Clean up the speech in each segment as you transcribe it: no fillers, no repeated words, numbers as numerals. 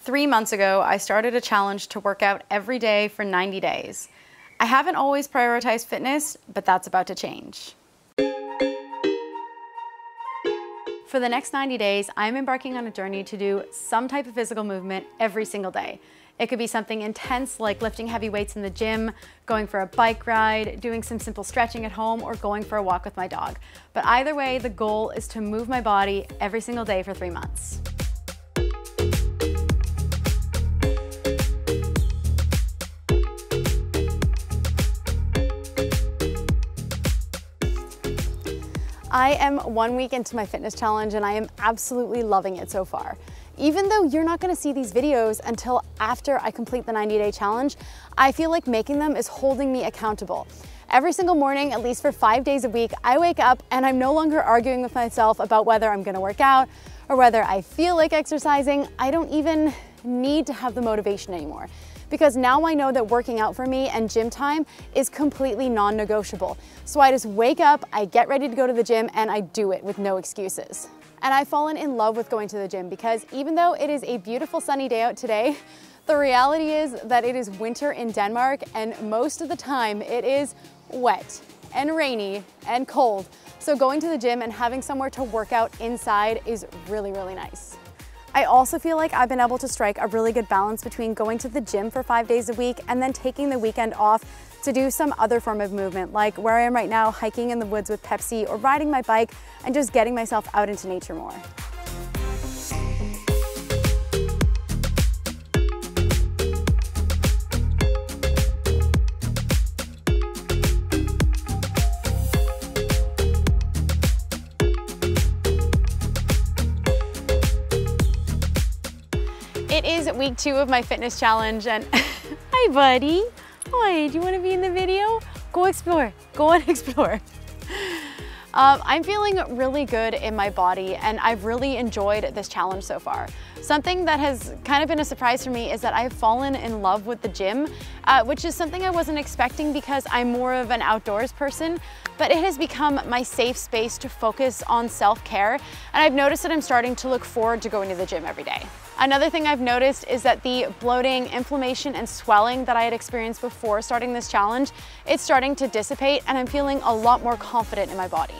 3 months ago, I started a challenge to work out every day for 90 days. I haven't always prioritized fitness, but that's about to change. For the next 90 days, I'm embarking on a journey to do some type of physical movement every single day. It could be something intense like lifting heavy weights in the gym, going for a bike ride, doing some simple stretching at home, or going for a walk with my dog. But either way, the goal is to move my body every single day for 3 months. I am 1 week into my fitness challenge and I am absolutely loving it so far. Even though you're not gonna see these videos until after I complete the 90-day challenge, I feel like making them is holding me accountable. Every single morning, at least for 5 days a week, I wake up and I'm no longer arguing with myself about whether I'm gonna work out or whether I feel like exercising. I don't even need to have the motivation anymore, because now I know that working out for me and gym time is completely non-negotiable. So I just wake up, I get ready to go to the gym, and I do it with no excuses. And I've fallen in love with going to the gym because even though it is a beautiful sunny day out today, the reality is that it is winter in Denmark and most of the time it is wet and rainy and cold. So going to the gym and having somewhere to work out inside is really, really nice. I also feel like I've been able to strike a really good balance between going to the gym for 5 days a week and then taking the weekend off to do some other form of movement, like where I am right now, hiking in the woods with Pepsi or riding my bike and just getting myself out into nature more. It is week 2 of my fitness challenge and hi buddy. Hi, do you want to be in the video? Go explore, go and explore. I'm feeling really good in my body and I've really enjoyed this challenge so far. Something that has kind of been a surprise for me is that I've fallen in love with the gym, which is something I wasn't expecting because I'm more of an outdoors person, but it has become my safe space to focus on self-care, and I've noticed that I'm starting to look forward to going to the gym every day. Another thing I've noticed is that the bloating, inflammation, and swelling that I had experienced before starting this challenge, it's starting to dissipate and I'm feeling a lot more confident in my body.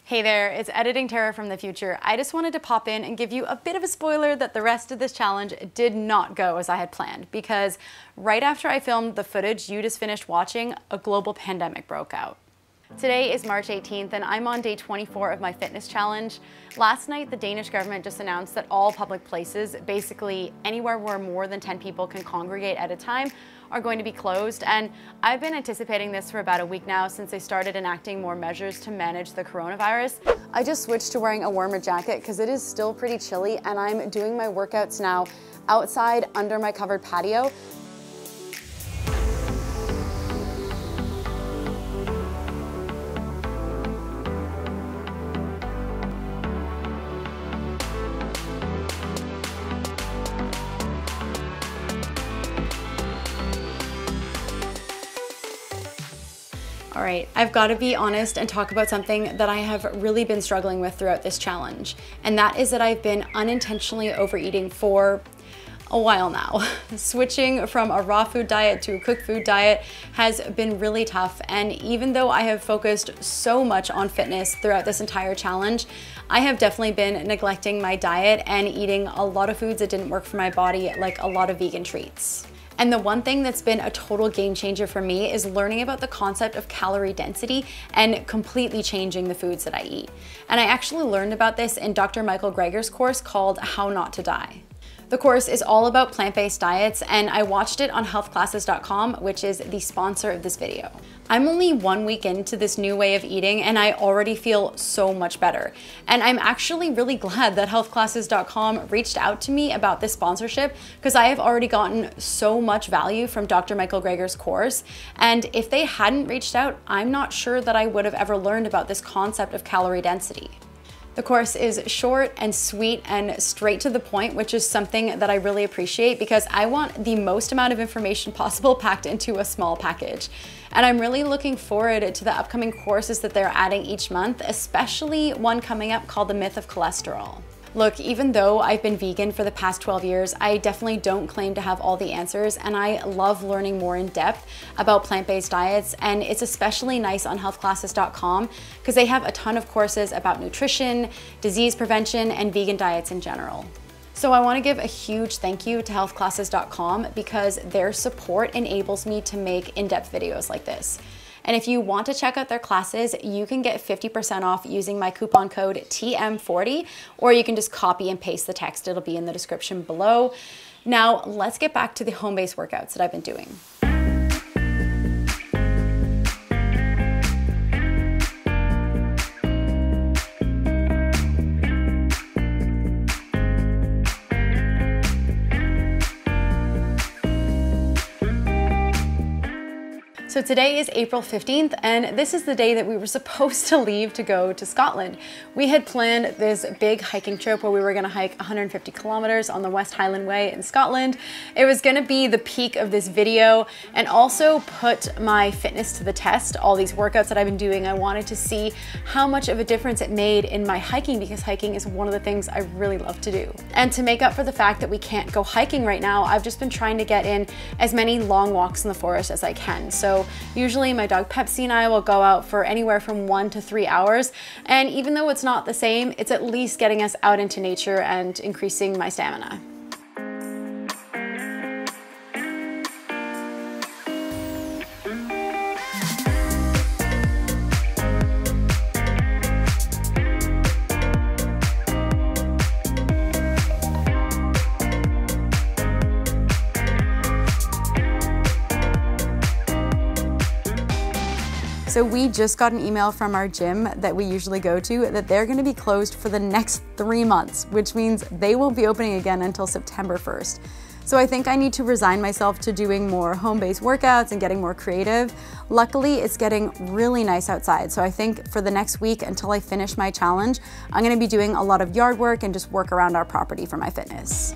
Hey there, it's Editing Tara from the future. I just wanted to pop in and give you a bit of a spoiler that the rest of this challenge did not go as I had planned, because right after I filmed the footage you just finished watching, a global pandemic broke out. Today is March 18th and I'm on day 24 of my fitness challenge. Last night, the Danish government just announced that all public places, basically anywhere where more than 10 people can congregate at a time, are going to be closed. And I've been anticipating this for about a week now since they started enacting more measures to manage the coronavirus. I just switched to wearing a warmer jacket because it is still pretty chilly and I'm doing my workouts now outside under my covered patio. All right, I've got to be honest and talk about something that I have really been struggling with throughout this challenge, and that is that I've been unintentionally overeating for a while now. Switching from a raw food diet to a cooked food diet has been really tough, and even though I have focused so much on fitness throughout this entire challenge, I have definitely been neglecting my diet and eating a lot of foods that didn't work for my body, like a lot of vegan treats. And the one thing that's been a total game changer for me is learning about the concept of calorie density and completely changing the foods that I eat. And I actually learned about this in Dr. Michael Greger's course called How Not to Die. The course is all about plant-based diets, and I watched it on healthclasses.com, which is the sponsor of this video. I'm only 1 week into this new way of eating and I already feel so much better. And I'm actually really glad that healthclasses.com reached out to me about this sponsorship, because I have already gotten so much value from Dr. Michael Greger's course. And if they hadn't reached out, I'm not sure that I would have ever learned about this concept of calorie density. The course is short and sweet and straight to the point, which is something that I really appreciate because I want the most amount of information possible packed into a small package. And I'm really looking forward to the upcoming courses that they're adding each month, especially one coming up called The Myth of Cholesterol. Look, even though I've been vegan for the past 12 years, I definitely don't claim to have all the answers, and I love learning more in depth about plant-based diets, and it's especially nice on healthclasses.com because they have a ton of courses about nutrition, disease prevention, and vegan diets in general. So I want to give a huge thank you to healthclasses.com because their support enables me to make in-depth videos like this. And if you want to check out their classes, you can get 50% off using my coupon code TM40, or you can just copy and paste the text. It'll be in the description below. Now, let's get back to the home-based workouts that I've been doing. So today is April 15th, and this is the day that we were supposed to leave to go to Scotland. We had planned this big hiking trip where we were gonna hike 150 kilometers on the West Highland Way in Scotland. It was gonna be the peak of this video and also put my fitness to the test. All these workouts that I've been doing, I wanted to see how much of a difference it made in my hiking because hiking is one of the things I really love to do. And to make up for the fact that we can't go hiking right now, I've just been trying to get in as many long walks in the forest as I can. So usually my dog Pepsi and I will go out for anywhere from 1 to 3 hours. And even though it's not the same, it's at least getting us out into nature and increasing my stamina. So we just got an email from our gym that we usually go to that they're gonna be closed for the next 3 months, which means they won't be opening again until September 1st. So I think I need to resign myself to doing more home-based workouts and getting more creative. Luckily, it's getting really nice outside. So I think for the next week until I finish my challenge, I'm gonna be doing a lot of yard work and just work around our property for my fitness.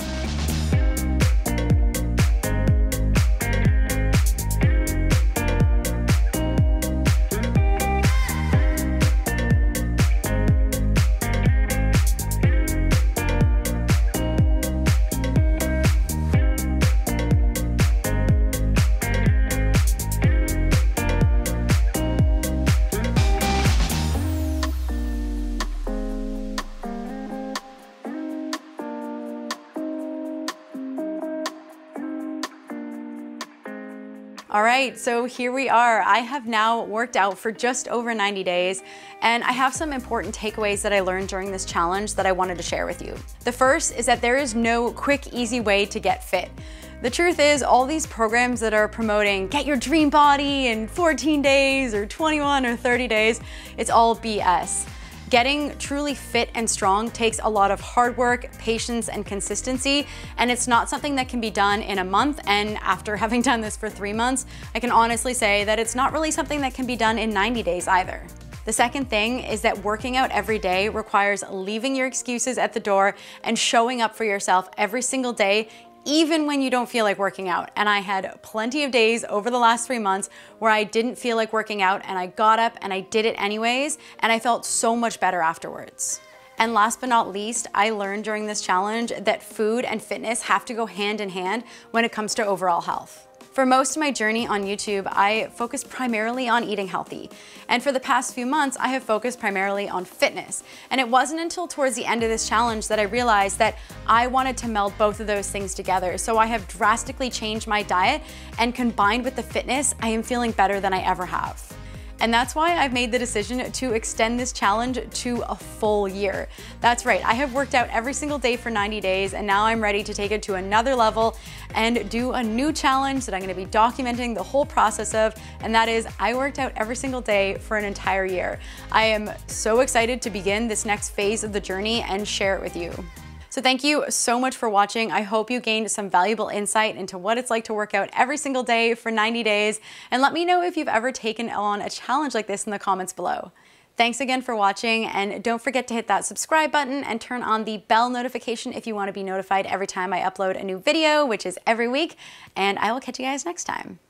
All right, so here we are. I have now worked out for just over 90 days, and I have some important takeaways that I learned during this challenge that I wanted to share with you. The first is that there is no quick, easy way to get fit. The truth is, all these programs that are promoting get your dream body in 14 days or 21 or 30 days, it's all BS. Getting truly fit and strong takes a lot of hard work, patience, and consistency, and it's not something that can be done in a month. And after having done this for 3 months, I can honestly say that it's not really something that can be done in 90 days either. The second thing is that working out every day requires leaving your excuses at the door and showing up for yourself every single day, even when you don't feel like working out. And I had plenty of days over the last 3 months where I didn't feel like working out and I got up and I did it anyways, and I felt so much better afterwards. And last but not least, I learned during this challenge that food and fitness have to go hand in hand when it comes to overall health. For most of my journey on YouTube, I focused primarily on eating healthy. And for the past few months, I have focused primarily on fitness. And it wasn't until towards the end of this challenge that I realized that I wanted to meld both of those things together. So I have drastically changed my diet, and combined with the fitness, I am feeling better than I ever have. And that's why I've made the decision to extend this challenge to a full year. That's right, I have worked out every single day for 90 days, and now I'm ready to take it to another level and do a new challenge that I'm gonna be documenting the whole process of, and that is I worked out every single day for an entire year. I am so excited to begin this next phase of the journey and share it with you. So thank you so much for watching. I hope you gained some valuable insight into what it's like to work out every single day for 90 days. And let me know if you've ever taken on a challenge like this in the comments below. Thanks again for watching, and don't forget to hit that subscribe button and turn on the bell notification if you want to be notified every time I upload a new video, which is every week, and I will catch you guys next time.